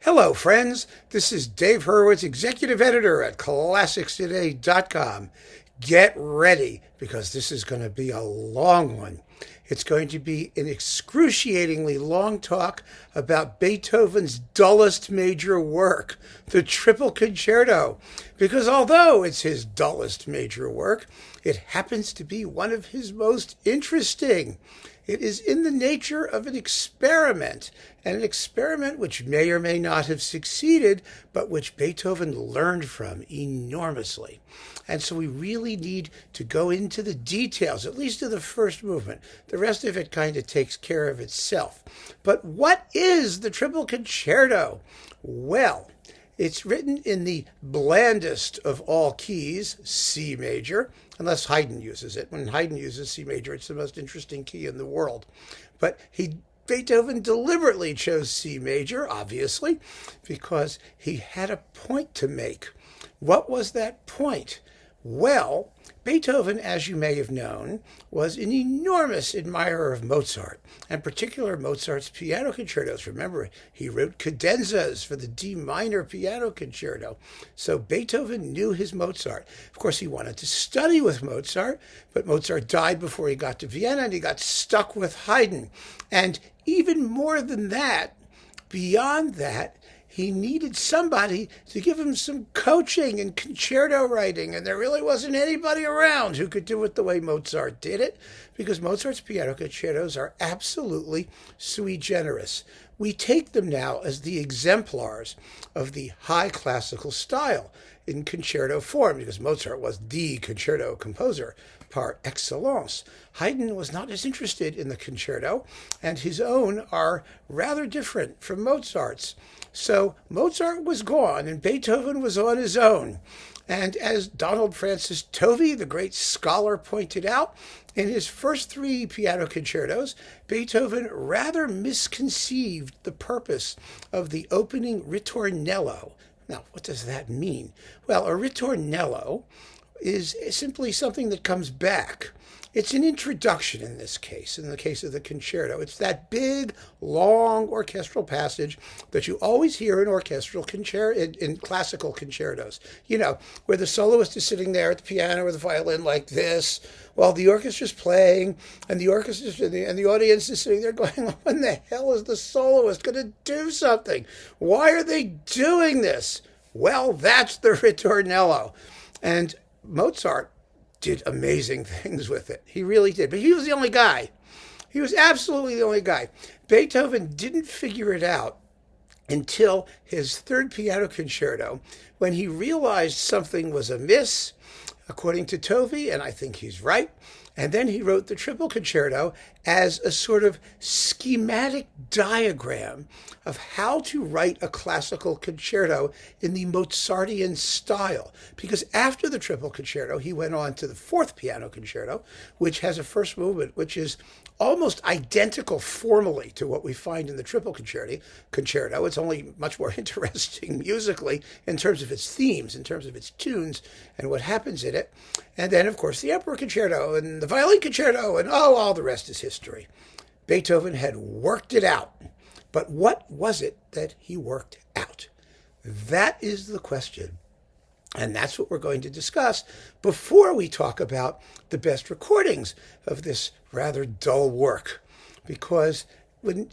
Hello, friends. This is Dave Hurwitz, executive editor at ClassicsToday.com. Get ready, because this is going to be a long one. It's going to be an excruciatingly long talk about Beethoven's dullest major work, the Triple Concerto. Because although it's his dullest major work, it happens to be one of his most interesting. It is in the nature of an experiment, and an experiment which may or may not have succeeded, but which Beethoven learned from enormously. And so we really need to go into the details, at least of the first movement. The rest of it kind of takes care of itself. But what is the Triple Concerto? Well, it's written in the blandest of all keys, C major, unless Haydn uses it. When Haydn uses C major, it's the most interesting key in the world. But Beethoven deliberately chose C major, obviously, because he had a point to make. What was that point? Well, Beethoven, as you may have known, was an enormous admirer of Mozart, and particularly Mozart's piano concertos. Remember, he wrote cadenzas for the D minor piano concerto. So Beethoven knew his Mozart. Of course, he wanted to study with Mozart, but Mozart died before he got to Vienna, and he got stuck with Haydn. And even more than that, beyond that, he needed somebody to give him some coaching in concerto writing, and there really wasn't anybody around who could do it the way Mozart did it, because Mozart's piano concertos are absolutely sui generis. We take them now as the exemplars of the high classical style in concerto form, because Mozart was the concerto composer par excellence. Haydn was not as interested in the concerto, and his own are rather different from Mozart's. So Mozart was gone, and Beethoven was on his own. And as Donald Francis Tovey, the great scholar, pointed out, in his first three piano concertos, Beethoven rather misconceived the purpose of the opening ritornello. Now, what does that mean? Well, a ritornello is simply something that comes back. It's an introduction in this case, in the case of the concerto. It's that big, long orchestral passage that you always hear in in classical concertos. You know, where the soloist is sitting there at the piano or the violin like this, while the orchestra's playing, and the audience is sitting there going, when the hell is the soloist going to do something? Why are they doing this? Well, that's the ritornello. And Mozart did amazing things with it. He really did. But he was the only guy. He was absolutely the only guy. Beethoven didn't figure it out until his third piano concerto, when he realized something was amiss, according to Tovey, and I think he's right. And then he wrote the Triple Concerto as a sort of schematic diagram of how to write a classical concerto in the Mozartian style. Because after the Triple Concerto, he went on to the fourth piano concerto, which has a first movement which is almost identical formally to what we find in the Triple Concerto. It's only much more interesting musically in terms of its themes, in terms of its tunes, and what happens in it. And then, of course, the Emperor Concerto and the Violin Concerto, and all the rest is history. Beethoven had worked it out. But what was it that he worked out? That is the question. And that's what we're going to discuss before we talk about the best recordings of this rather dull work. Because,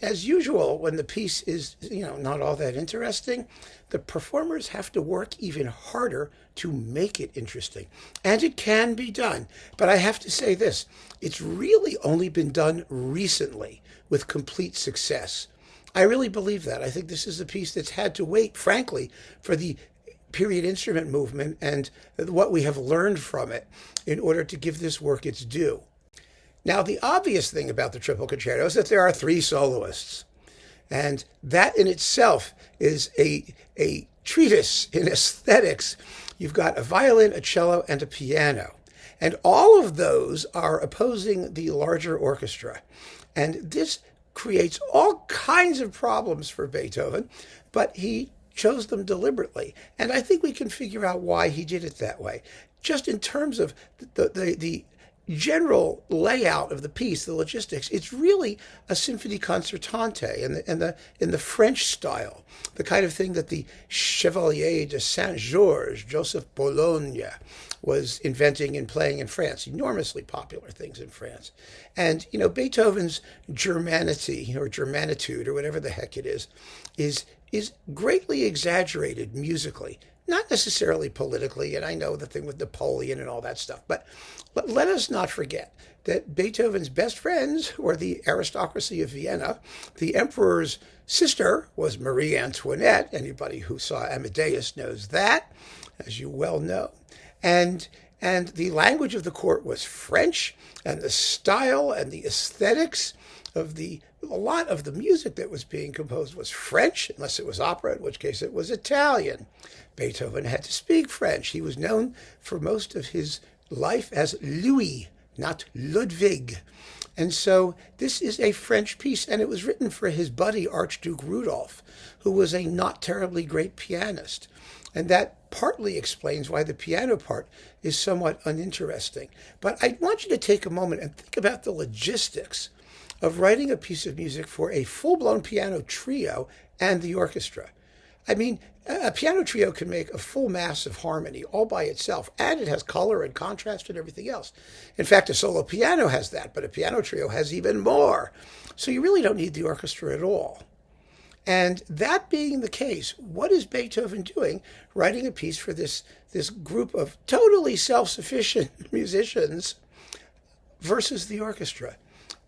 as usual, when the piece is, not all that interesting, the performers have to work even harder to make it interesting. And it can be done. But I have to say this, it's really only been done recently with complete success. I really believe that. I think this is a piece that's had to wait, frankly, for the period instrument movement and what we have learned from it in order to give this work its due. Now, the obvious thing about the Triple Concerto is that there are three soloists. And that in itself is a treatise in aesthetics. You've got a violin, a cello, and a piano. And all of those are opposing the larger orchestra. And this creates all kinds of problems for Beethoven, but he chose them deliberately. And I think we can figure out why he did it that way. Just in terms of the general layout of the piece, the logistics, it's really a symphony concertante in the French style, the kind of thing that the Chevalier de Saint-Georges, Joseph Bologne, was inventing and playing in France. Enormously popular things in France. And, Beethoven's Germanity or Germanitude or whatever the heck it is greatly exaggerated musically. Not necessarily politically, and I know the thing with Napoleon and all that stuff, but let us not forget that Beethoven's best friends were the aristocracy of Vienna. The emperor's sister was Marie Antoinette. Anybody who saw Amadeus knows that, as you well know. And the language of the court was French, and the style and the aesthetics of a lot of the music that was being composed was French, unless it was opera, in which case it was Italian. Beethoven had to speak French. He was known for most of his life as Louis, not Ludwig. And so this is a French piece, and it was written for his buddy Archduke Rudolph, who was a not terribly great pianist. And that partly explains why the piano part is somewhat uninteresting. But I want you to take a moment and think about the logistics of writing a piece of music for a full-blown piano trio and the orchestra. I mean, a piano trio can make a full mass of harmony all by itself, and it has color and contrast and everything else. In fact, a solo piano has that, but a piano trio has even more. So you really don't need the orchestra at all. And that being the case, what is Beethoven doing writing a piece for this group of totally self-sufficient musicians versus the orchestra?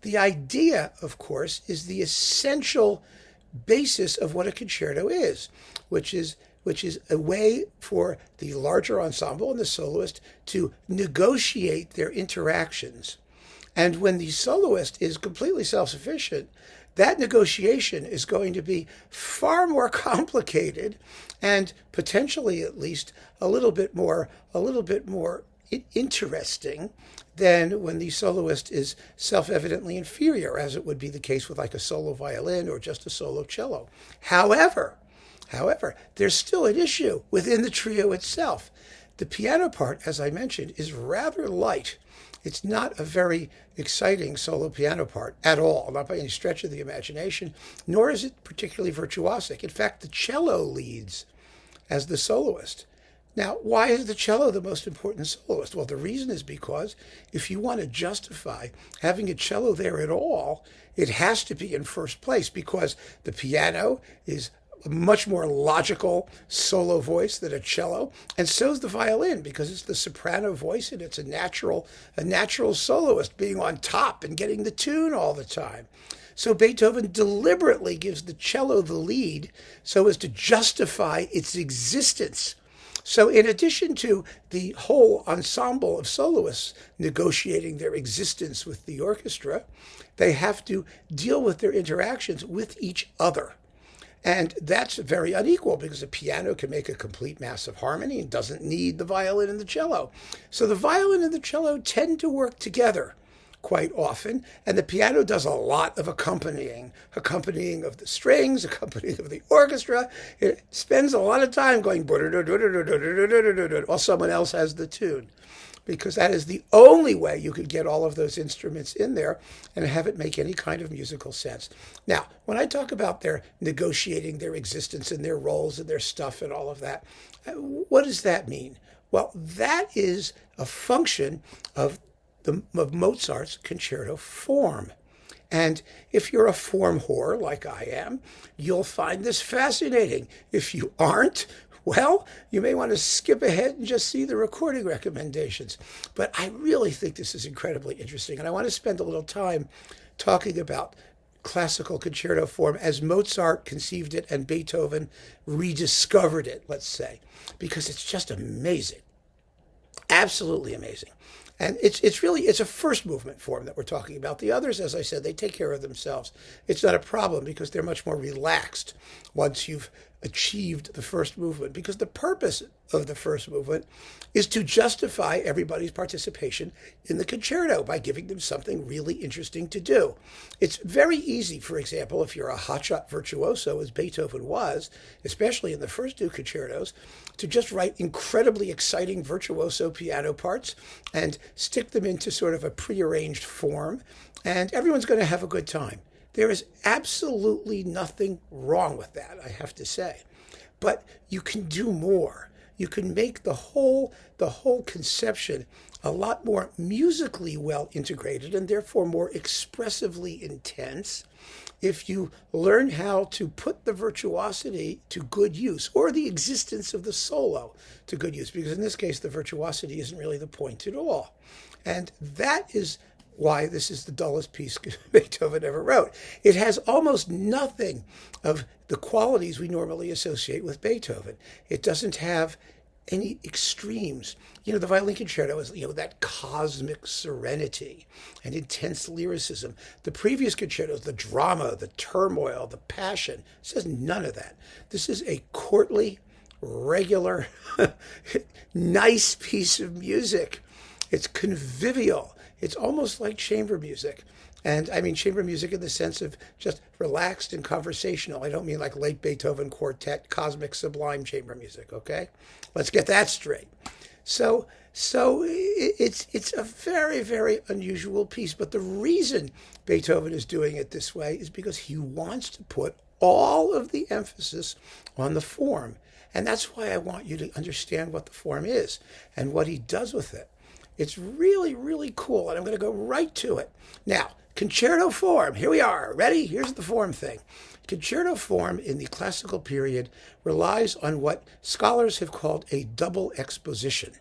The idea, of course, is the essential basis of what a concerto is, which is a way for the larger ensemble and the soloist to negotiate their interactions. And when the soloist is completely self-sufficient, that negotiation is going to be far more complicated and potentially at least a little bit more interesting than when the soloist is self-evidently inferior, as it would be the case with like a solo violin or just a solo cello. However, there's still an issue within the trio itself. The piano part, as I mentioned, is rather light. It's not a very exciting solo piano part at all, not by any stretch of the imagination, nor is it particularly virtuosic. In fact, the cello leads as the soloist. Now, why is the cello the most important soloist? Well, the reason is because if you want to justify having a cello there at all, it has to be in first place, because the piano is a much more logical solo voice than a cello, and so is the violin, because it's the soprano voice and it's a natural soloist being on top and getting the tune all the time. So Beethoven deliberately gives the cello the lead so as to justify its existence. So in addition to the whole ensemble of soloists negotiating their existence with the orchestra, they have to deal with their interactions with each other. And that's very unequal, because a piano can make a complete mass of harmony and doesn't need the violin and the cello. So the violin and the cello tend to work together quite often, and the piano does a lot of accompanying of the strings, accompanying of the orchestra. It spends a lot of time going while someone else has the tune, because that is the only way you could get all of those instruments in there and have it make any kind of musical sense. Now, when I talk about their negotiating their existence and their roles and their stuff and all of that, what does that mean? Well, that is a function of Mozart's concerto form. And if you're a form whore like I am, you'll find this fascinating. If you aren't, well, you may want to skip ahead and just see the recording recommendations. But I really think this is incredibly interesting, and I want to spend a little time talking about classical concerto form as Mozart conceived it and Beethoven rediscovered it, let's say, because it's just amazing. Absolutely amazing. And it's a first movement form that we're talking about. The others, as I said, they take care of themselves. It's not a problem because they're much more relaxed once you've achieved the first movement, because the purpose of the first movement is to justify everybody's participation in the concerto by giving them something really interesting to do. It's very easy, for example, if you're a hotshot virtuoso, as Beethoven was, especially in the first two concertos, to just write incredibly exciting virtuoso piano parts and stick them into sort of a prearranged form, and everyone's going to have a good time. There is absolutely nothing wrong with that, I have to say. But you can do more. You can make the whole conception a lot more musically well integrated and therefore more expressively intense if you learn how to put the virtuosity to good use, or the existence of the solo to good use, because in this case the virtuosity isn't really the point at all. And that is why this is the dullest piece Beethoven ever wrote. It has almost nothing of the qualities we normally associate with Beethoven. It doesn't have any extremes. The Violin Concerto is, that cosmic serenity and intense lyricism. The previous concertos, the drama, the turmoil, the passion, this has none of that. This is a courtly, regular, nice piece of music. It's convivial. It's almost like chamber music. And I mean chamber music in the sense of just relaxed and conversational. I don't mean like late Beethoven quartet, cosmic, sublime chamber music, okay? Let's get that straight. So it's a very, very unusual piece. But the reason Beethoven is doing it this way is because he wants to put all of the emphasis on the form. And that's why I want you to understand what the form is and what he does with it. It's really, really cool, and I'm going to go right to it. Now, concerto form, here we are. Ready? Here's the form thing. Concerto form in the classical period relies on what scholars have called a double exposition.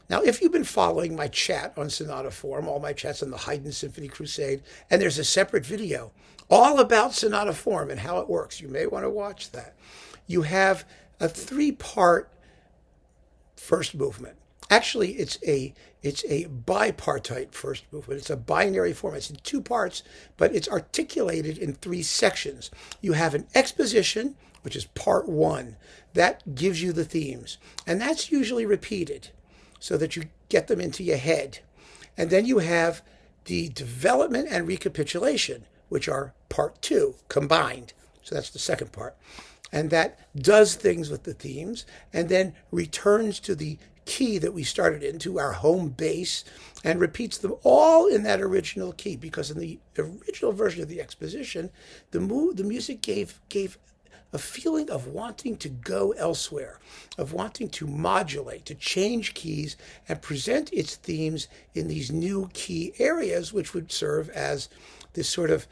Now, if you've been following my chat on sonata form, all my chats on the Haydn Symphony Crusade, and there's a separate video all about sonata form and how it works, you may want to watch that. You have a three-part first movement. Actually, it's a bipartite first movement. It's a binary form. It's in two parts, but it's articulated in three sections. You have an exposition, which is part one. That gives you the themes. And that's usually repeated so that you get them into your head. And then you have the development and recapitulation, which are part two, combined. So that's the second part. And that does things with the themes and then returns to the key that we started into, our home base, and repeats them all in that original key, because in the original version of the exposition, the music gave a feeling of wanting to go elsewhere, of wanting to modulate, to change keys and present its themes in these new key areas, which would serve as the sort of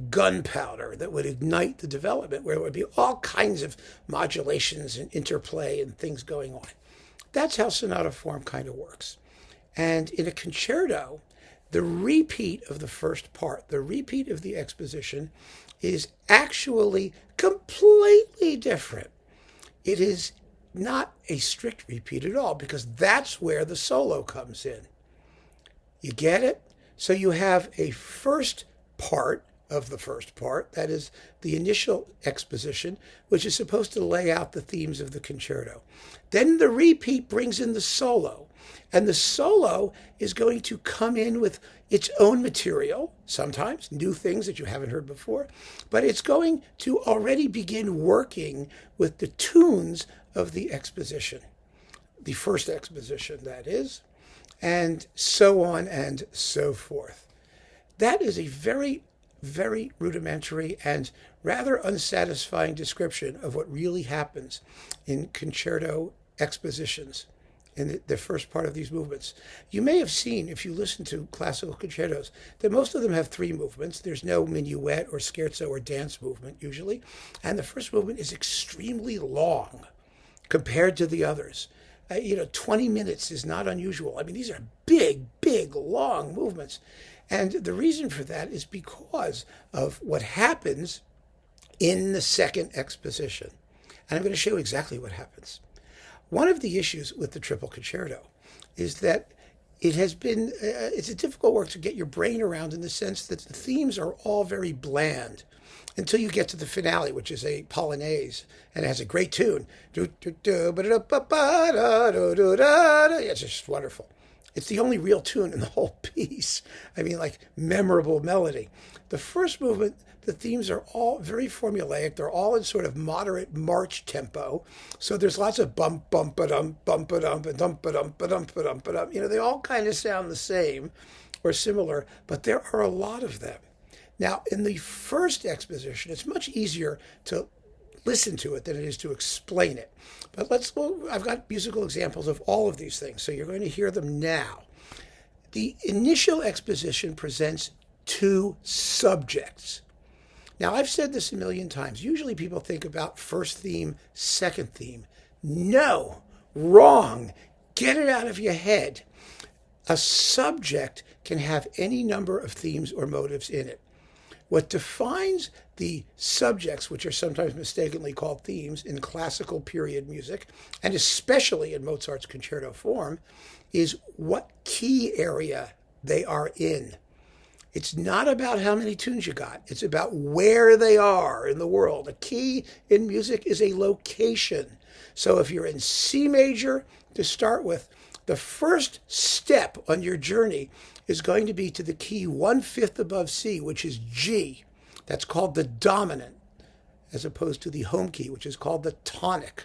gunpowder that would ignite the development, where there would be all kinds of modulations and interplay and things going on. That's how sonata form kind of works. And in a concerto, the repeat of the first part, the repeat of the exposition, is actually completely different. It is not a strict repeat at all, because that's where the solo comes in. You get it? So you have a first part of the first part, that is the initial exposition, which is supposed to lay out the themes of the concerto. Then the repeat brings in the solo, and the solo is going to come in with its own material, sometimes new things that you haven't heard before, but it's going to already begin working with the tunes of the exposition, the first exposition, that is, and so on and so forth. That is a very, very rudimentary and rather unsatisfying description of what really happens in concerto expositions in the first part of these movements. You may have seen, if you listen to classical concertos, that most of them have three movements. There's no minuet or scherzo or dance movement usually, and the first movement is extremely long compared to the others. 20 minutes is not unusual. I mean, these are big, big, long movements. And the reason for that is because of what happens in the second exposition. And I'm going to show you exactly what happens. One of the issues with the Triple Concerto is that it's a difficult work to get your brain around, in the sense that the themes are all very bland. until you get to the finale, which is a polonaise, and it has a great tune. It's just wonderful. It's the only real tune in the whole piece. I mean, like, memorable melody. The first movement, the themes are all very formulaic. They're all in sort of moderate march tempo. So there's lots of bump, bump-a-dum, bump-a-dum, bump-a-dum, ba-dum, ba-dum. They all kind of sound the same or similar, but there are a lot of them. Now, in the first exposition, it's much easier to listen to it than it is to explain it. But I've got musical examples of all of these things, so you're going to hear them now. The initial exposition presents two subjects. Now, I've said this a million times. Usually people think about first theme, second theme. No, wrong. Get it out of your head. A subject can have any number of themes or motives in it. What defines the subjects, which are sometimes mistakenly called themes in classical period music, and especially in Mozart's concerto form, is what key area they are in. It's not about how many tunes you got. It's about where they are in the world. A key in music is a location. So if you're in C major to start with, the first step on your journey is going to be to the key 1/5 above C, which is G. That's called the dominant, as opposed to the home key, which is called the tonic.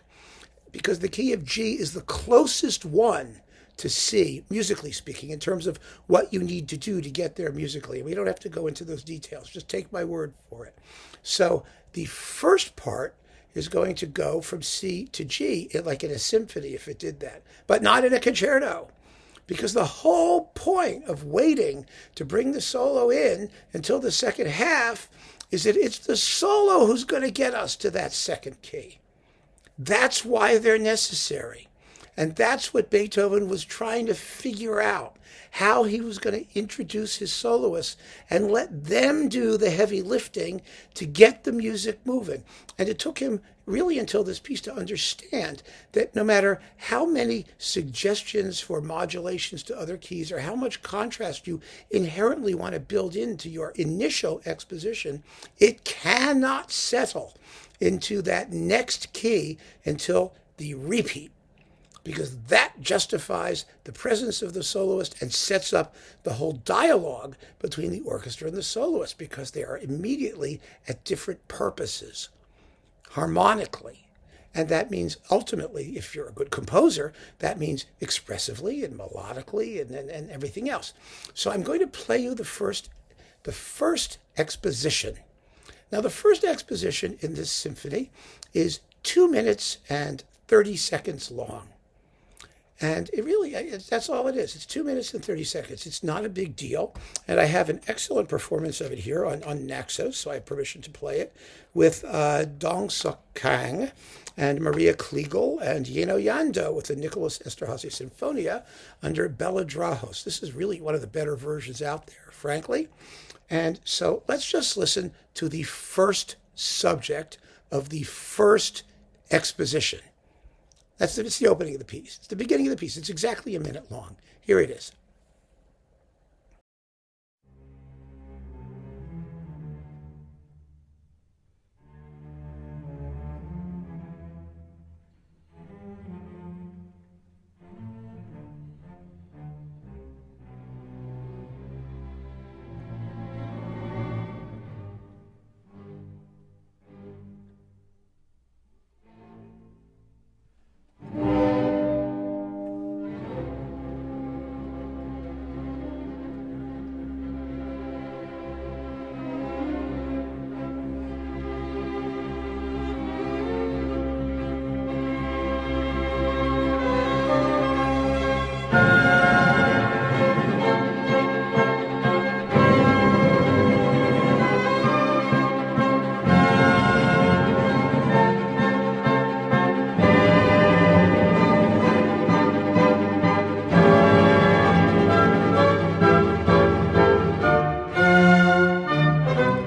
Because the key of G is the closest one to C, musically speaking, in terms of what you need to do to get there musically. We don't have to go into those details. Just take my word for it. So the first part is going to go from C to G, like in a symphony if it did that, but not in a concerto. Because the whole point of waiting to bring the solo in until the second half is that it's the solo who's going to get us to that second key. That's why they're necessary. And that's what Beethoven was trying to figure out, how he was going to introduce his soloists and let them do the heavy lifting to get the music moving. And it took him really until this piece to understand that no matter how many suggestions for modulations to other keys or how much contrast you inherently want to build into your initial exposition, it cannot settle into that next key until the repeat, because that justifies the presence of the soloist and sets up the whole dialogue between the orchestra and the soloist, because they are immediately at different purposes, harmonically. And that means ultimately, if you're a good composer, that means expressively and melodically and everything else. So I'm going to play you the first exposition. Now, the first exposition in this symphony is 2 minutes and 30 seconds long. And that's all it is. It's 2 minutes and 30 seconds. It's not a big deal. And I have an excellent performance of it here on Naxos, so I have permission to play it, with Dong Suk Kang and Maria Kliegel and Yeno Yando with the Nicholas Esterhazy Sinfonia under Bela Drahos. This is really one of the better versions out there, frankly. And so let's just listen to the first subject of the first exposition. It's the opening of the piece. It's the beginning of the piece. It's exactly a minute long. Here it is.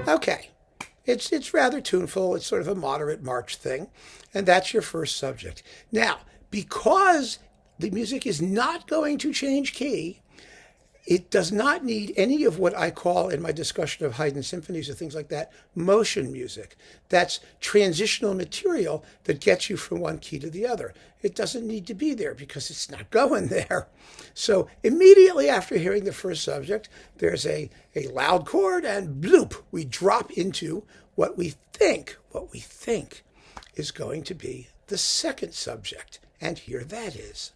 Okay, it's rather tuneful. It's sort of a moderate march thing, and that's your first subject. Now, because the music is not going to change key, It does not need any of what I call in my discussion of Haydn symphonies or things like that, motion music. That's transitional material that gets you from one key to the other. It doesn't need to be there because it's not going there. So immediately after hearing the first subject, there's a loud chord and bloop, we drop into what we think is going to be the second subject. And here that is.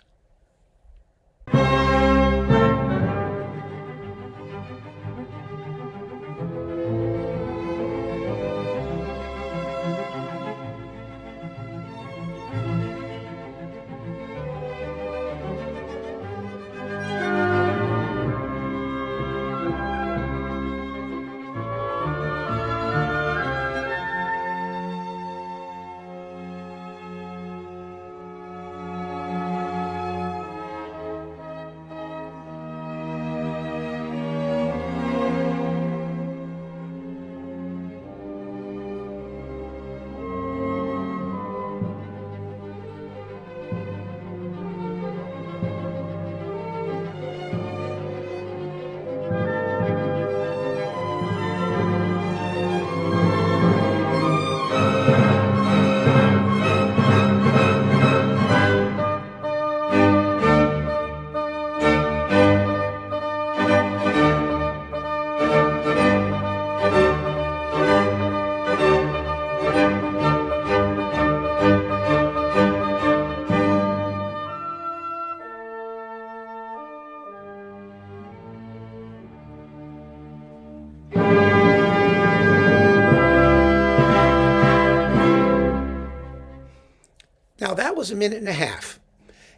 Now, that was a minute and a half.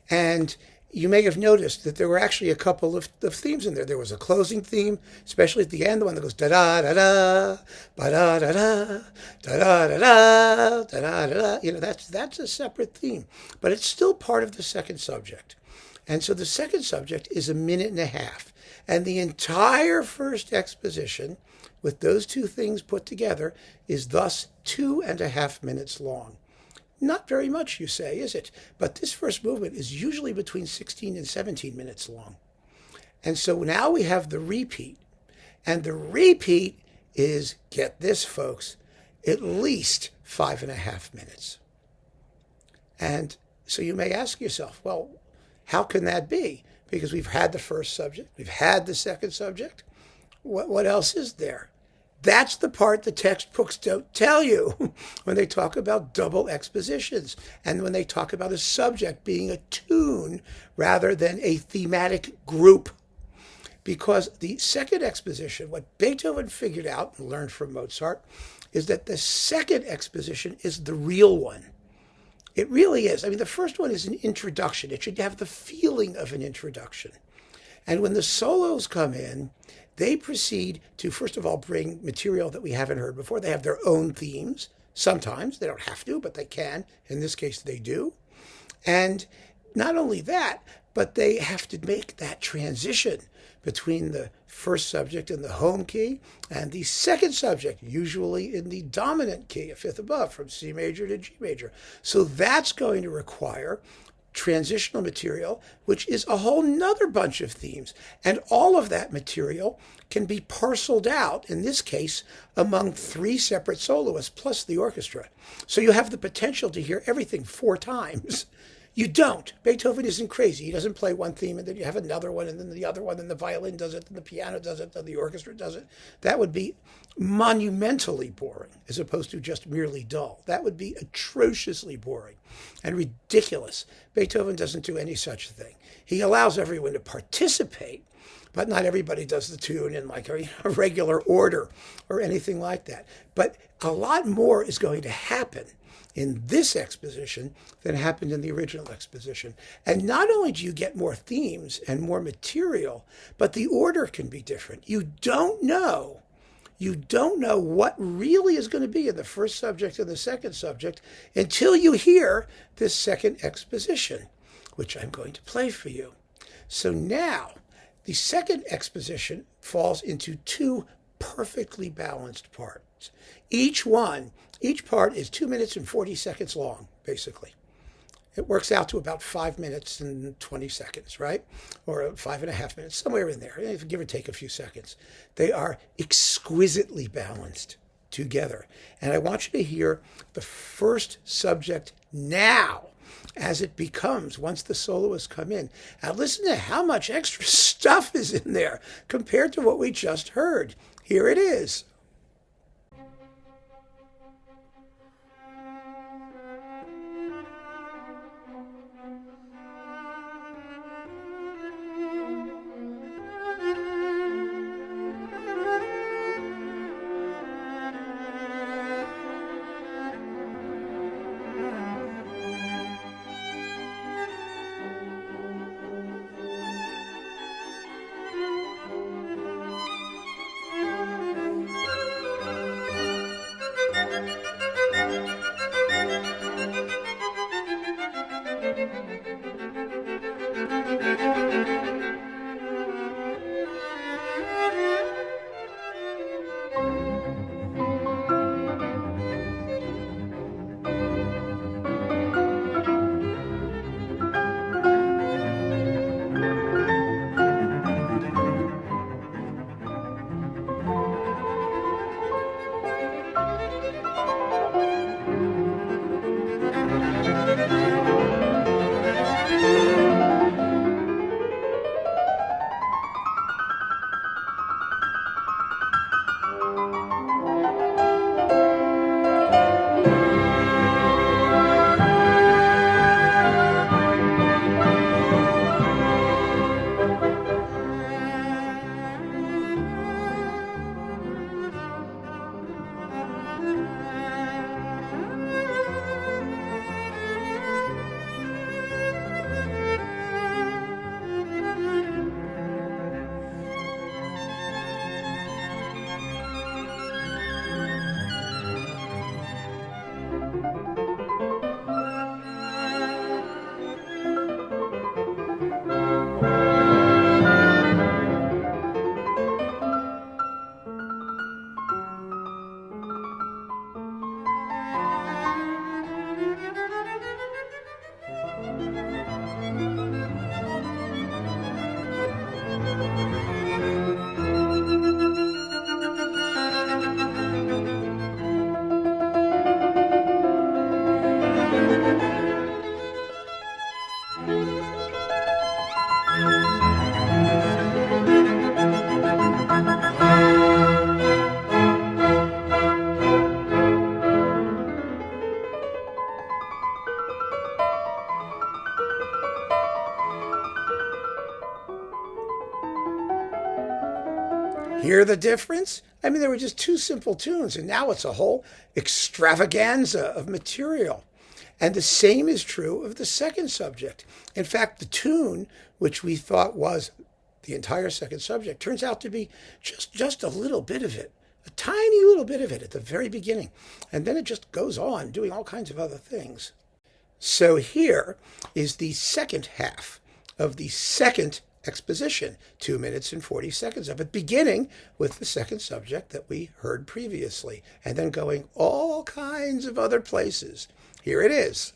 And you may have noticed that there were actually a couple of themes in there. There was a closing theme, especially at the end, the one that goes da-da-da-da, ba-da-da-da, da-da-da-da, da-da-da-da. You know, that's a separate theme. But it's still part of the second subject. And so the second subject is a minute and a half. And the entire first exposition, with those two things put together, is thus 2.5 minutes long. Not very much, you say, is it? But this first movement is usually between 16 and 17 minutes long. And so now we have the repeat. And the repeat is, get this, folks, at least 5.5 minutes. And so you may ask yourself, well, how can that be? Because we've had the first subject, we've had the second subject. What else is there? That's the part the textbooks don't tell you when they talk about double expositions and when they talk about a subject being a tune rather than a thematic group. Because the second exposition, what Beethoven figured out and learned from Mozart, is that the second exposition is the real one. It really is. I mean, the first one is an introduction. It should have the feeling of an introduction. And when the solos come in, they proceed to, first of all, bring material that we haven't heard before. They have their own themes. Sometimes they don't have to, but they can. In this case, they do. And not only that, but they have to make that transition between the first subject in the home key and the second subject, usually in the dominant key, a fifth above, from C major to G major. So that's going to require transitional material, which is a whole nother bunch of themes. And all of that material can be parceled out, in this case, among 3 separate soloists plus the orchestra. So you have the potential to hear everything 4 times. You don't. Beethoven isn't crazy. He doesn't play one theme and then you have another one and then the other one and the violin does it and the piano does it and the orchestra does it. That would be monumentally boring as opposed to just merely dull. That would be atrociously boring and ridiculous. Beethoven doesn't do any such thing. He allows everyone to participate, but not everybody does the tune in like a regular order or anything like that. But a lot more is going to happen in this exposition than happened in the original exposition. And not only do you get more themes and more material, but the order can be different. You don't know what really is going to be in the first subject and the second subject until you hear this second exposition, which I'm going to play for you. So now, the second exposition falls into 2 perfectly balanced parts. Each part is 2 minutes and 40 seconds long, basically. It works out to about 5 minutes and 20 seconds, right? Or 5.5 minutes, somewhere in there, give or take a few seconds. They are exquisitely balanced together. And I want you to hear the first subject now as it becomes once the soloists come in. Now listen to how much extra stuff is in there compared to what we just heard. Here it is. Hear the difference? I mean, there were just two simple tunes, and now it's a whole extravaganza of material. And the same is true of the second subject. In fact, the tune, which we thought was the entire second subject, turns out to be just a little bit of it, a tiny little bit of it at the very beginning. And then it just goes on doing all kinds of other things. So here is the second half of the second exposition, 2 minutes and 40 seconds of it, beginning with the second subject that we heard previously, and then going all kinds of other places. Here it is.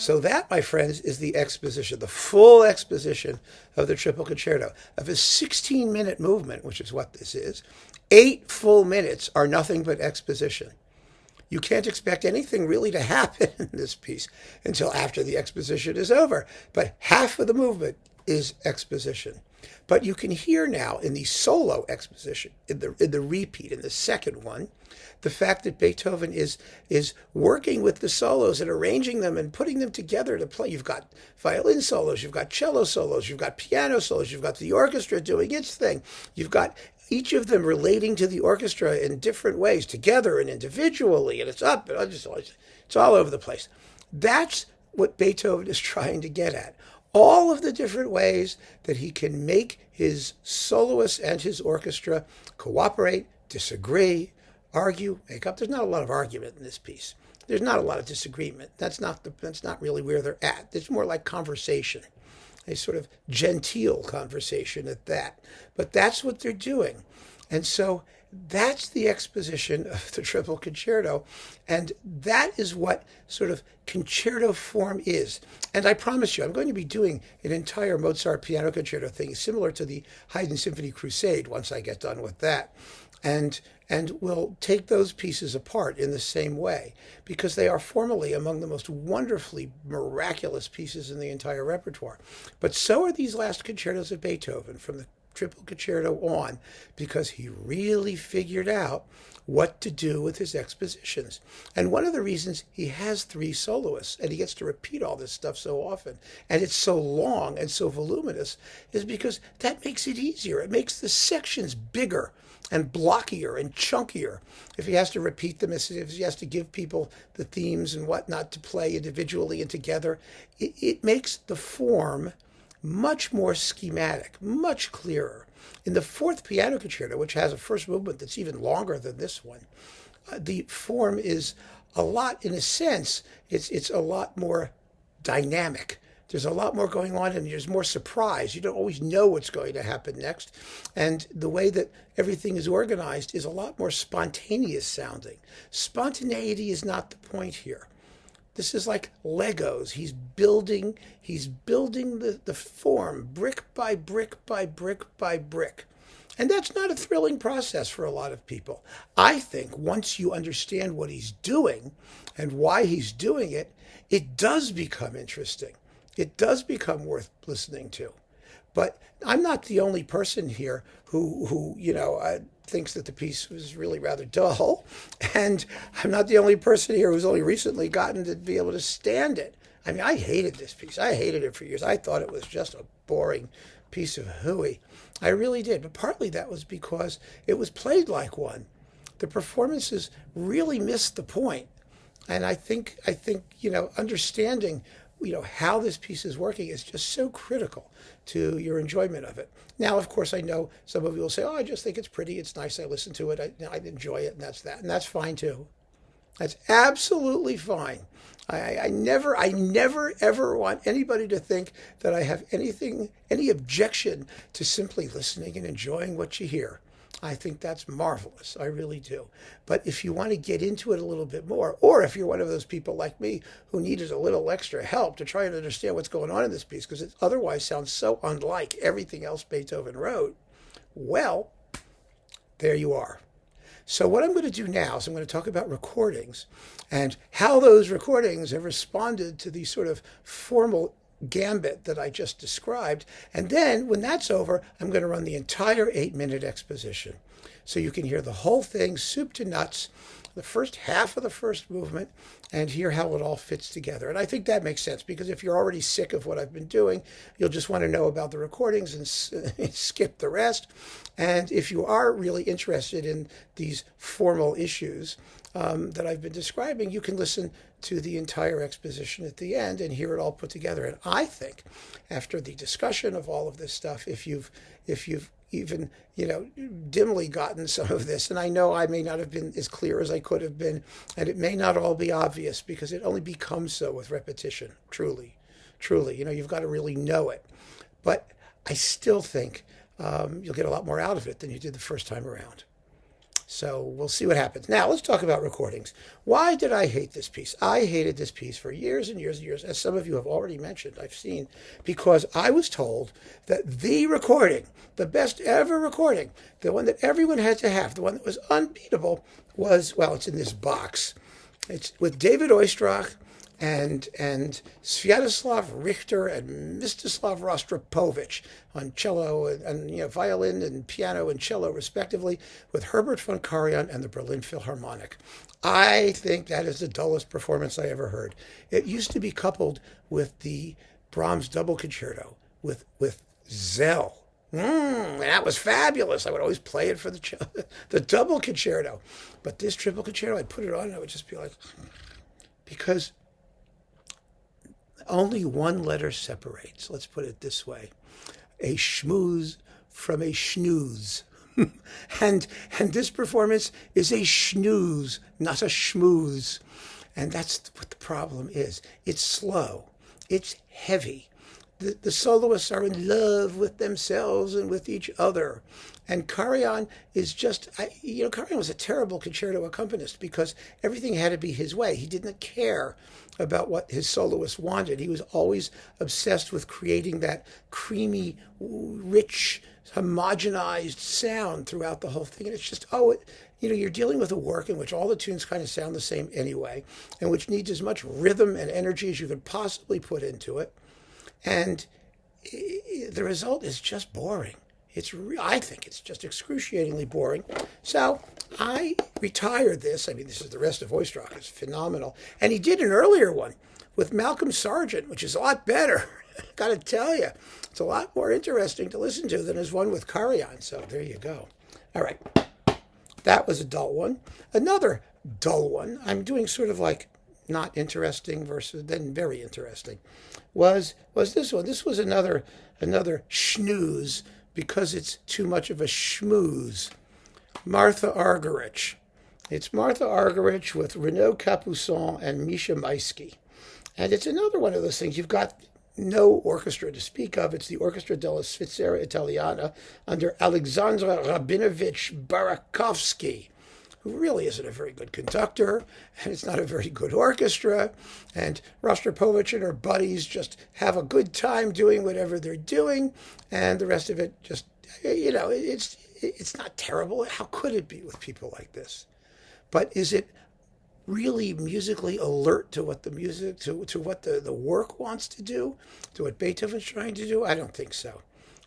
So that, my friends, is the exposition, the full exposition of the Triple Concerto. Of a 16-minute movement, which is what this is, 8 full minutes are nothing but exposition. You can't expect anything really to happen in this piece until after the exposition is over. But half of the movement is exposition. But you can hear now in the solo exposition, in the repeat, in the second one, the fact that Beethoven is working with the solos and arranging them and putting them together to play. You've got violin solos, you've got cello solos, you've got piano solos, you've got the orchestra doing its thing. You've got each of them relating to the orchestra in different ways, together and individually, and it's up, and it's all over the place. That's what Beethoven is trying to get at. All of the different ways that he can make his soloists and his orchestra cooperate, disagree, argue, make up. There's not a lot of argument in this piece. There's not a lot of disagreement. That's not really where they're at. It's more like conversation, a sort of genteel conversation at that. But that's what they're doing. And so that's the exposition of the Triple Concerto. And that is what sort of concerto form is. And I promise you, I'm going to be doing an entire Mozart piano concerto thing similar to the Haydn Symphony Crusade once I get done with that. And we'll take those pieces apart in the same way, because they are formally among the most wonderfully miraculous pieces in the entire repertoire. But so are these last concertos of Beethoven from the Triple Concerto on, because he really figured out what to do with his expositions. And one of the reasons he has 3 soloists and he gets to repeat all this stuff so often, and it's so long and so voluminous, is because that makes it easier. It makes the sections bigger and blockier and chunkier. If he has to repeat them, if he has to give people the themes and whatnot to play individually and together, it makes the form much more schematic, much clearer. In the 4th piano concerto, which has a first movement that's even longer than this one, the form is a lot, in a sense, it's a lot more dynamic. There's a lot more going on, and there's more surprise. You don't always know what's going to happen next. And the way that everything is organized is a lot more spontaneous sounding. Spontaneity is not the point here. This is like Legos. He's building the form brick by brick by brick by brick. And that's not a thrilling process for a lot of people. I think once you understand what he's doing and why he's doing it, it does become interesting. It does become worth listening to. But I'm not the only person here who thinks that the piece was really rather dull. And I'm not the only person here who's only recently gotten to be able to stand it. I mean, I hated this piece. I hated it for years. I thought it was just a boring piece of hooey. I really did. But partly that was because it was played like one. The performances really missed the point. And I think understanding how this piece is working is just so critical to your enjoyment of it. Now, of course, I know some of you will say, I just think it's pretty, it's nice, I listen to it, I enjoy it, and that's that. And that's fine, too. That's absolutely fine. I never, ever want anybody to think that I have any objection to simply listening and enjoying what you hear. I think that's marvelous. I really do. But if you want to get into it a little bit more, or if you're one of those people like me who needed a little extra help to try and understand what's going on in this piece, because it otherwise sounds so unlike everything else Beethoven wrote, well, there you are. So what I'm going to do now is I'm going to talk about recordings and how those recordings have responded to the sort of formal gambit that I just described. And then when that's over, I'm going to run the entire 8-minute exposition. So you can hear the whole thing, soup to nuts, the first half of the first movement, and hear how it all fits together. And I think that makes sense, because if you're already sick of what I've been doing, you'll just want to know about the recordings and skip the rest. And if you are really interested in these formal issues that I've been describing, you can listen to the entire exposition at the end and hear it all put together. And I think after the discussion of all of this stuff, if you've even, dimly gotten some of this, and I know I may not have been as clear as I could have been, and it may not all be obvious, because it only becomes so with repetition, truly. You've got to really know it. But I still think you'll get a lot more out of it than you did the first time around. So we'll see what happens. Now, let's talk about recordings. Why did I hate this piece? I hated this piece for years and years and years, as some of you have already mentioned, I've seen, because I was told that the recording, the best ever recording, the one that everyone had to have, the one that was unbeatable, was, well, it's in this box. It's with David Oistrakh and Sviatoslav Richter and Mstislav Rostropovich on cello and violin and piano and cello respectively, with Herbert von Karajan and the Berlin Philharmonic. I think that is the dullest performance I ever heard. It used to be coupled with the Brahms double concerto with Zell. And that was fabulous. I would always play it for the double concerto. But this triple concerto, I'd put it on and I would just be like, because only one letter separates, let's put it this way, a schmooze from a schnooze. and this performance is a schnooze, not a schmooze. And that's what the problem is. It's slow. It's heavy. The soloists are in love with themselves and with each other. And Karajan is just, Karajan was a terrible concerto accompanist because everything had to be his way. He didn't care about what his soloists wanted. He was always obsessed with creating that creamy, rich, homogenized sound throughout the whole thing. And it's just, you're dealing with a work in which all the tunes kind of sound the same anyway, and which needs as much rhythm and energy as you could possibly put into it. And the result is just boring. I think it's just excruciatingly boring. So I retired this. I mean, this is the rest of Oistrakh. It's phenomenal. And he did an earlier one with Malcolm Sargent, which is a lot better. Got to tell you, it's a lot more interesting to listen to than his one with Karajan. So there you go. All right. That was a dull one. Another dull one, I'm doing sort of like not interesting versus then very interesting, was this one. This was another schnooze because it's too much of a schmooze. Martha Argerich. It's Martha Argerich with Renaud Capuçon and Misha Maisky. And it's another one of those things. You've got no orchestra to speak of. It's the Orchestra della Svizzera Italiana under Alexandra Rabinovich Barakovsky, who really isn't a very good conductor, and it's not a very good orchestra, and Rostropovich and her buddies just have a good time doing whatever they're doing, and the rest of it just, it's not terrible. How could it be with people like this? But is it really musically alert to what the music, to what the work wants to do, to what Beethoven's trying to do? I don't think so.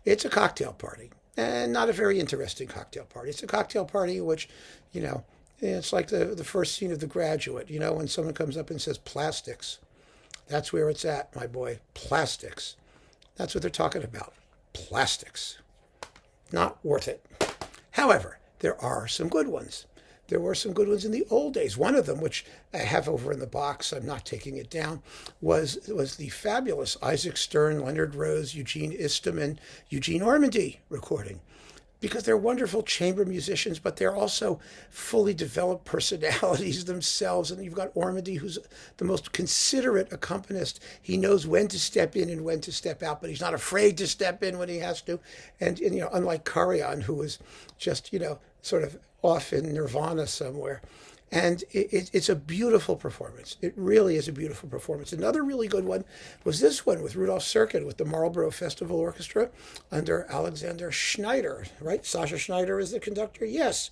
It's a cocktail party. And not a very interesting cocktail party. It's a cocktail party which, it's like the first scene of The Graduate, when someone comes up and says plastics. That's where it's at, my boy. Plastics. That's what they're talking about. Plastics. Not worth it. However, there are some good ones. There were some good ones in the old days. One of them, which I have over in the box, I'm not taking it down, was the fabulous Isaac Stern, Leonard Rose, Eugene Istom, and Eugene Ormandy recording. Because they're wonderful chamber musicians, but they're also fully developed personalities themselves. And you've got Ormandy, who's the most considerate accompanist. He knows when to step in and when to step out, but he's not afraid to step in when he has to. And unlike Karajan, who was just, sort of off in nirvana somewhere. And it's a beautiful performance. It really is a beautiful performance. Another really good one was this one with Rudolf Serkin with the Marlborough Festival Orchestra under Alexander Schneider, right? Sasha Schneider is the conductor. Yes,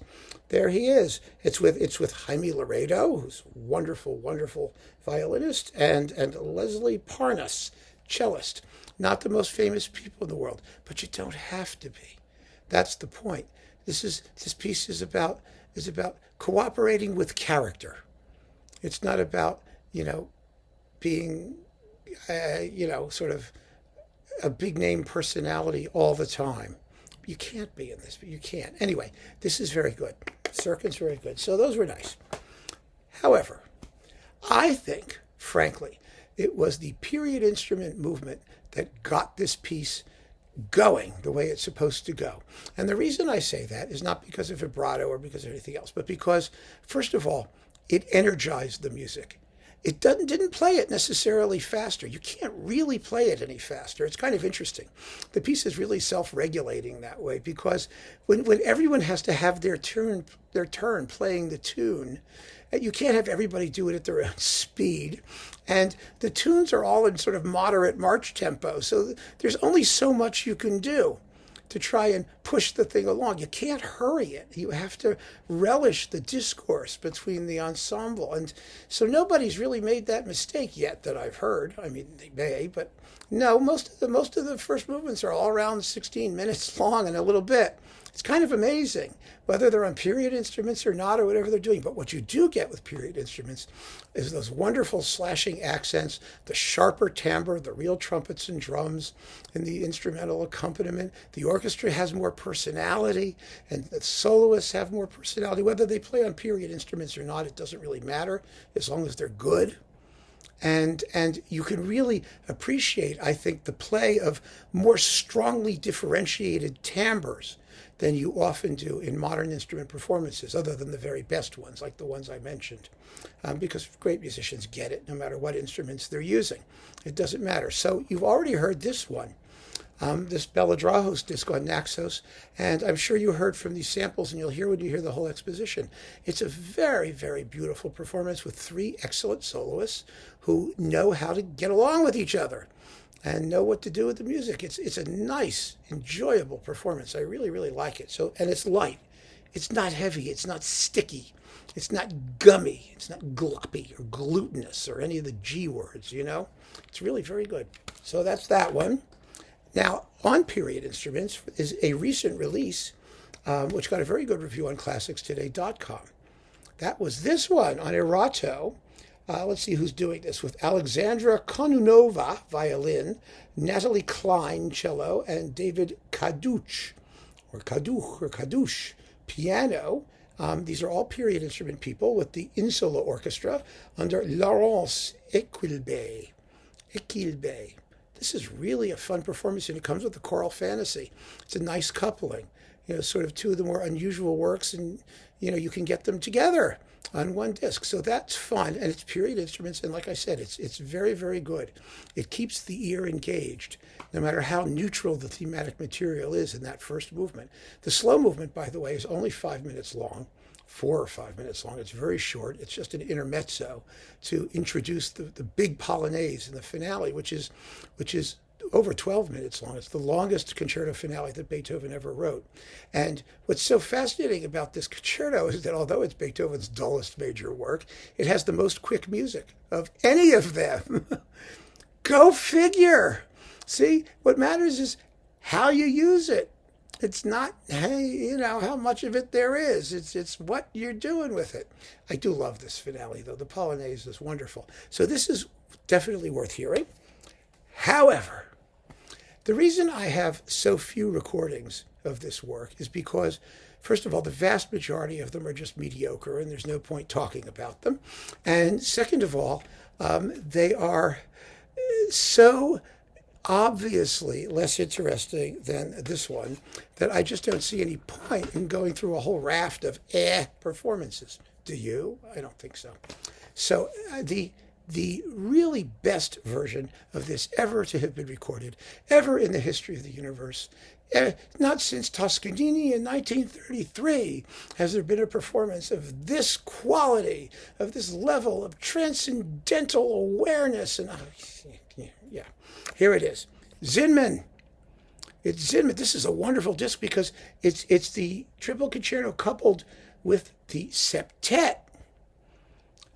there he is. It's with Jaime Laredo, who's a wonderful, wonderful violinist, and Leslie Parnas, cellist. Not the most famous people in the world, but you don't have to be. That's the point. This piece is about cooperating with character. It's not about, being, sort of a big name personality all the time. You can't be in this, but you can't. Anyway, this is very good. Serkin's very good. So those were nice. However, I think, frankly, it was the period instrument movement that got this piece going the way it's supposed to go. And the reason I say that is not because of vibrato or because of anything else, but because, first of all, it energized the music. it didn't play it necessarily faster. You can't really play it any faster. It's kind of interesting. The piece is really self-regulating that way, because when everyone has to have their turn playing the tune, you can't have everybody do it at their own speed. And the tunes are all in sort of moderate march tempo, so there's only so much you can do to try and push the thing along. You can't hurry it. You have to relish the discourse between the ensemble. And so nobody's really made that mistake yet that I've heard. I mean, they may, but no, most of the first movements are all around 16 minutes long and a little bit. It's kind of amazing, whether they're on period instruments or not, or whatever they're doing. But what you do get with period instruments is those wonderful slashing accents, the sharper timbre, the real trumpets and drums, and the instrumental accompaniment. The orchestra has more personality, and the soloists have more personality. Whether they play on period instruments or not, it doesn't really matter, as long as they're good. And you can really appreciate, I think, the play of more strongly differentiated timbres than you often do in modern instrument performances, other than the very best ones, like the ones I mentioned, because great musicians get it, no matter what instruments they're using. It doesn't matter. So you've already heard this one, this Belladrajos disc on Naxos, and I'm sure you heard from these samples, and you'll hear when you hear the whole exposition. It's a very, very beautiful performance with three excellent soloists who know how to get along with each other and know what to do with the music. It's a nice, enjoyable performance. I really, really like it. So, and it's light. It's not heavy. It's not sticky. It's not gummy. It's not gloppy or glutinous or any of the G words, you know? It's really very good. So that's that one. Now, on period instruments is a recent release, which got a very good review on ClassicsToday.com. That was this one on Erato. Let's see who's doing this, with Alexandra Konunova, violin, Natalie Klein, cello, and David Kaduch, piano. These are all period instrument people with the In Solo Orchestra under Laurence Equilbé. This is really a fun performance, and it comes with the choral fantasy. It's a nice coupling, sort of two of the more unusual works, and you can get them together on one disc. So that's fun, and it's period instruments, and like I said, it's very, very good. It keeps the ear engaged, no matter how neutral the thematic material is in that first movement. The slow movement, by the way, is only 5 minutes long, 4 or 5 minutes long. It's very short. It's just an intermezzo to introduce the big polonaise in the finale, which is over 12 minutes long. It's the longest concerto finale that Beethoven ever wrote. And what's so fascinating about this concerto is that although it's Beethoven's dullest major work, it has the most quick music of any of them. Go figure. See, what matters is how you use it. It's not, how much of it there is. It's what you're doing with it. I do love this finale, though. The polonaise is wonderful. So this is definitely worth hearing. However, the reason I have so few recordings of this work is because, first of all, the vast majority of them are just mediocre, and there's no point talking about them. And second of all, they are so obviously less interesting than this one that I just don't see any point in going through a whole raft of performances. Do you? I don't think so. So the really best version of this ever to have been recorded, ever in the history of the universe, not since Toscanini in 1933 has there been a performance of this quality, of this level of transcendental awareness. And yeah, here it is. Zinman. It's Zinman. This is a wonderful disc because it's the Triple Concerto coupled with the septet.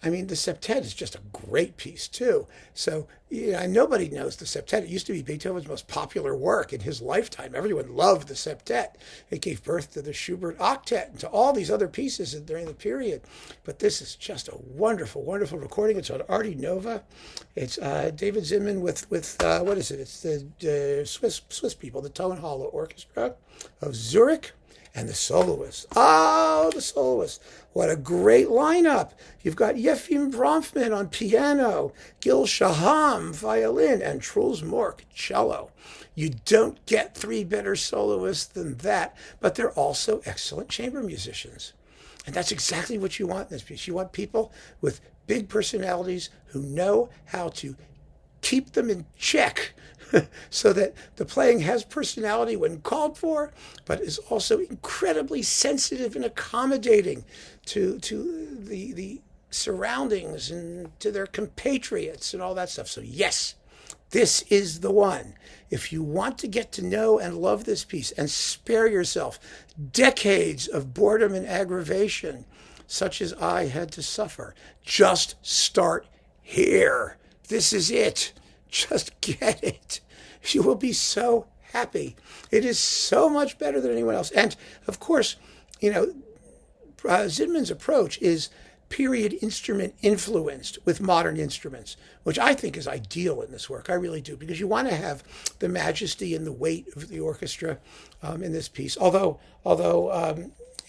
I mean, the septet is just a great piece, too. So, nobody knows the septet. It used to be Beethoven's most popular work in his lifetime. Everyone loved the septet. It gave birth to the Schubert octet and to all these other pieces during the period. But this is just a wonderful, wonderful recording. It's on Artie Nova. It's David Zinman with what is it? It's the Swiss people, the Tonhalle Orchestra of Zurich. And the soloists. Oh, the soloists. What a great lineup. You've got Yefim Bronfman on piano, Gil Shaham, violin, and Truls Mork, cello. You don't get three better soloists than that, but they're also excellent chamber musicians. And that's exactly what you want in this piece. You want people with big personalities who know how to keep them in check so that the playing has personality when called for, but is also incredibly sensitive and accommodating to the surroundings and to their compatriots and all that stuff. So yes, this is the one. If you want to get to know and love this piece and spare yourself decades of boredom and aggravation, such as I had to suffer, just start here. This is it. Just get it. You will be so happy. It is so much better than anyone else. And of course, Zinman's approach is period instrument influenced with modern instruments, which I think is ideal in this work. I really do, because you want to have the majesty and the weight of the orchestra in this piece. Although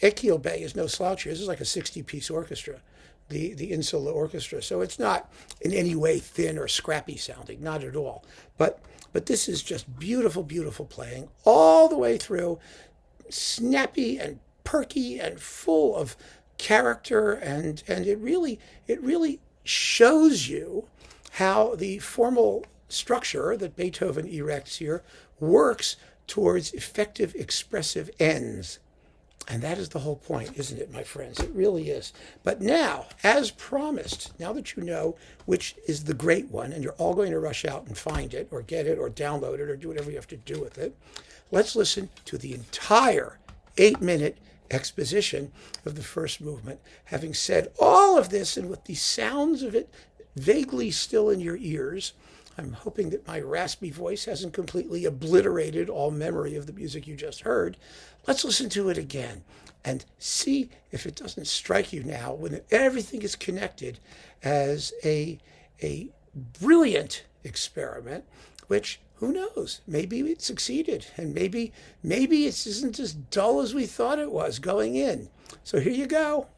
Ekiel Bey is no slouch here. This is like a 60-piece orchestra, the Insula Orchestra. So it's not in any way thin or scrappy sounding, not at all. But this is just beautiful, beautiful playing all the way through, snappy and perky and full of character, and it really shows you how the formal structure that Beethoven erects here works towards effective expressive ends. And that is the whole point, isn't it, my friends? It really is. But now, as promised, now that you know which is the great one, and you're all going to rush out and find it, or get it, or download it, or do whatever you have to do with it, let's listen to the entire 8-minute exposition of the first movement. Having said all of this, and with the sounds of it vaguely still in your ears, I'm hoping that my raspy voice hasn't completely obliterated all memory of the music you just heard. Let's listen to it again and see if it doesn't strike you now, when everything is connected, as a brilliant experiment, which, who knows, maybe it succeeded, and maybe it isn't as dull as we thought it was going in. So here you go.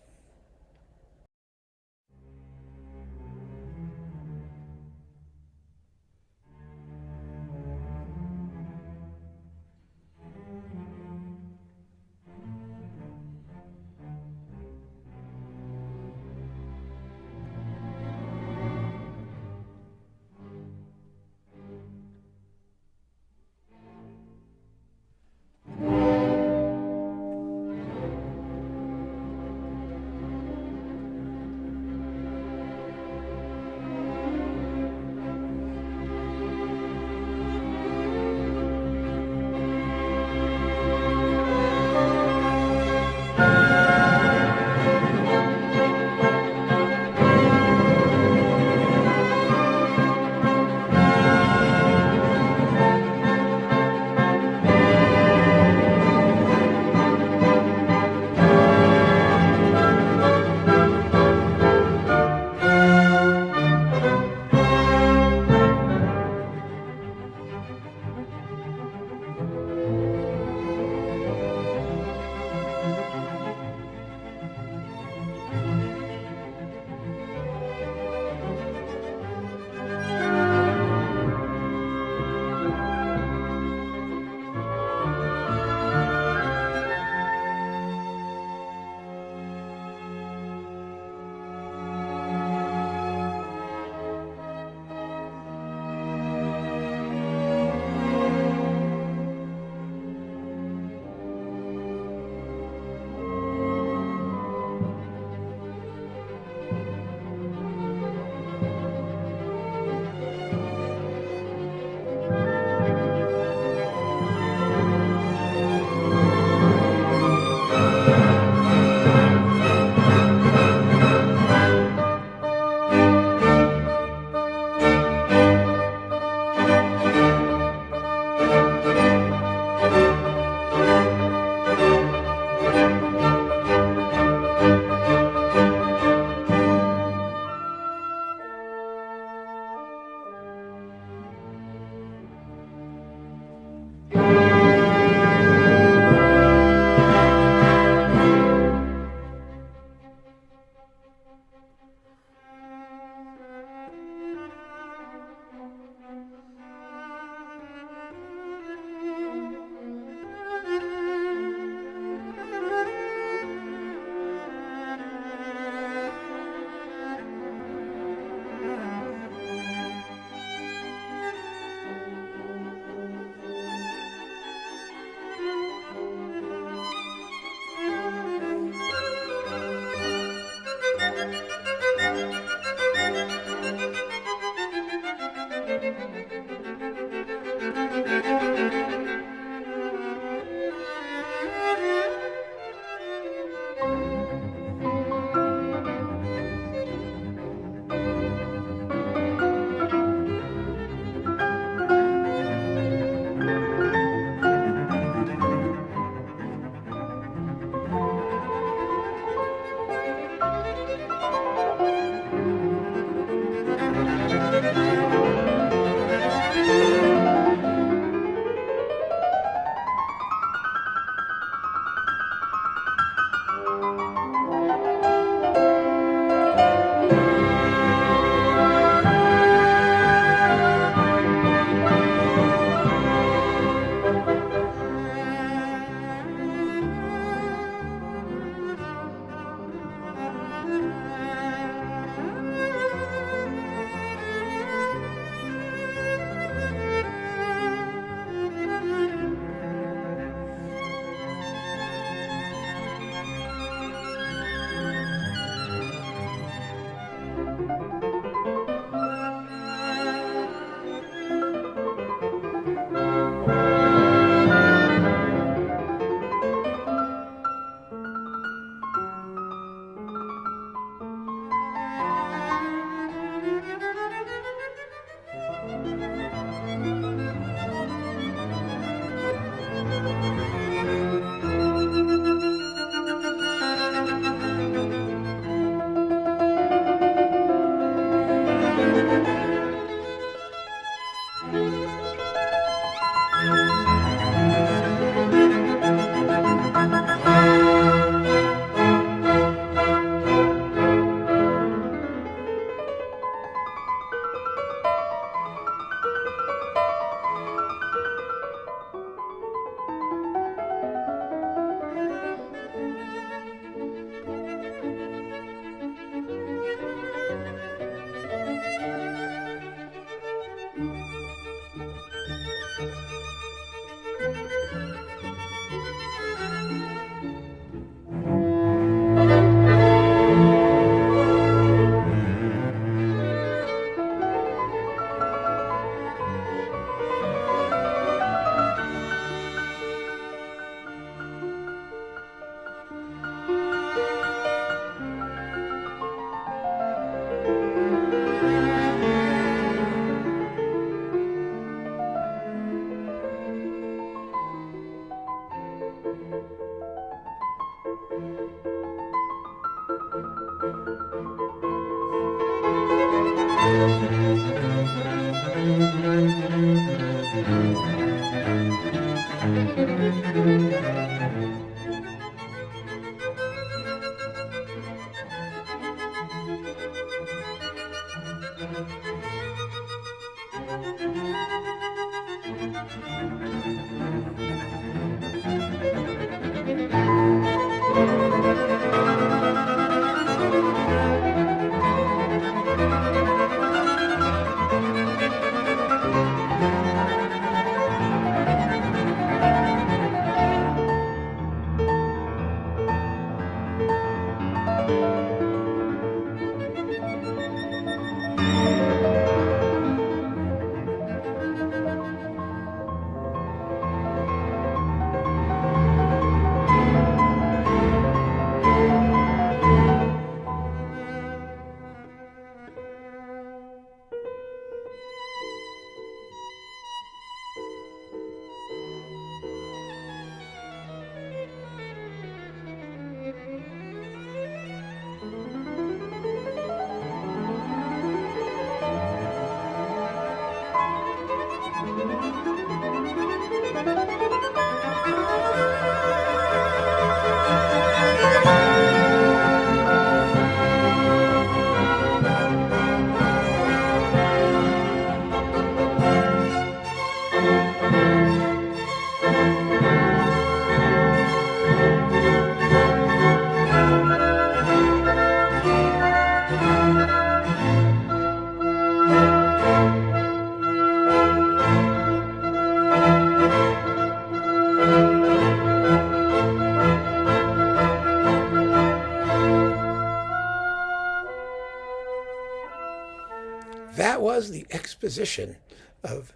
That was the exposition of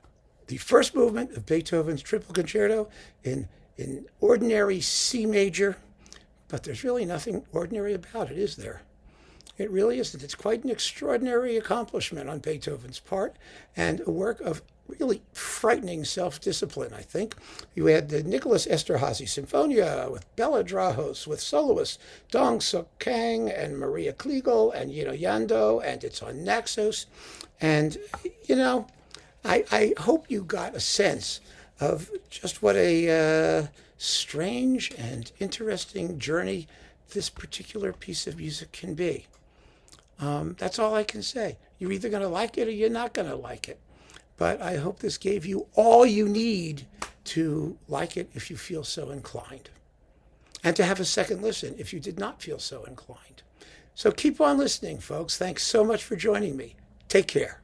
the first movement of Beethoven's Triple Concerto in ordinary C major, but there's really nothing ordinary about it, is there? It really isn't. It's quite an extraordinary accomplishment on Beethoven's part, and a work of really frightening self-discipline, I think. You had the Nicholas Esterhazy Sinfonia with Bela Drahos, with soloists Dong Suk Kang and Maria Kliegel and Yino Yando, and it's on Naxos. And, I hope you got a sense of just what a strange and interesting journey this particular piece of music can be. That's all I can say. You're either going to like it or you're not going to like it. But I hope this gave you all you need to like it if you feel so inclined. And to have a second listen if you did not feel so inclined. So keep on listening, folks. Thanks so much for joining me. Take care.